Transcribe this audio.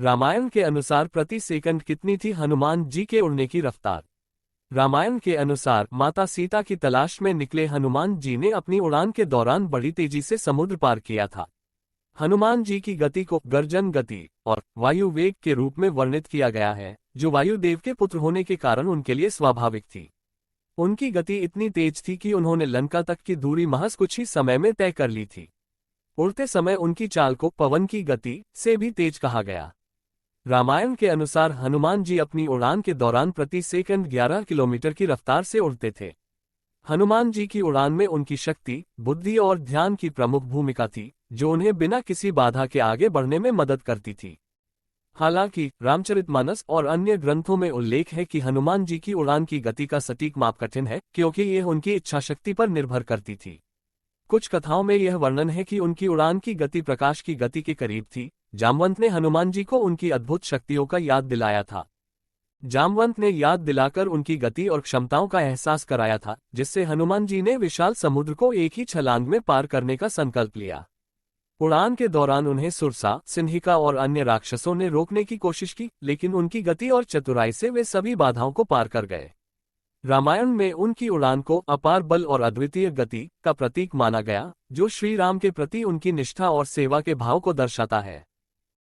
रामायण के अनुसार प्रति सेकंड कितनी थी हनुमान जी के उड़ने की रफ्तार? रामायण के अनुसार माता सीता की तलाश में निकले हनुमान जी ने अपनी उड़ान के दौरान बड़ी तेजी से समुद्र पार किया था। हनुमान जी की गति को गर्जन गति और वायु वेग के रूप में वर्णित किया गया है, जो वायुदेव के पुत्र होने के कारण उनके लिए स्वाभाविक थी। उनकी गति इतनी तेज थी कि उन्होंने लंका तक की दूरी महज कुछ ही समय में तय कर ली थी। उड़ते समय उनकी चाल को पवन की गति से भी तेज कहा गया। रामायण के अनुसार हनुमान जी अपनी उड़ान के दौरान प्रति सेकंड 11 किलोमीटर की रफ्तार से उड़ते थे। हनुमान जी की उड़ान में उनकी शक्ति, बुद्धि और ध्यान की प्रमुख भूमिका थी, जो उन्हें बिना किसी बाधा के आगे बढ़ने में मदद करती थी। हालांकि रामचरितमानस और अन्य ग्रंथों में उल्लेख है कि हनुमान जी की उड़ान की गति का सटीक माप कठिन है, क्योंकि यह उनकी इच्छाशक्ति पर निर्भर करती थी। कुछ कथाओं में यह वर्णन है कि उनकी उड़ान की गति प्रकाश की गति के करीब थी। जामवंत ने हनुमान जी को उनकी अद्भुत शक्तियों का याद दिलाया था। जामवंत ने याद दिलाकर उनकी गति और क्षमताओं का एहसास कराया था, जिससे हनुमान जी ने विशाल समुद्र को एक ही छलांग में पार करने का संकल्प लिया। उड़ान के दौरान उन्हें सुरसा, सिंहिका और अन्य राक्षसों ने रोकने की कोशिश की, लेकिन उनकी गति और चतुराई से वे सभी बाधाओं को पार कर गए। रामायण में उनकी उड़ान को अपार बल और अद्वितीय गति का प्रतीक माना गया, जो श्री राम के प्रति उनकी निष्ठा और सेवा के भाव को दर्शाता है।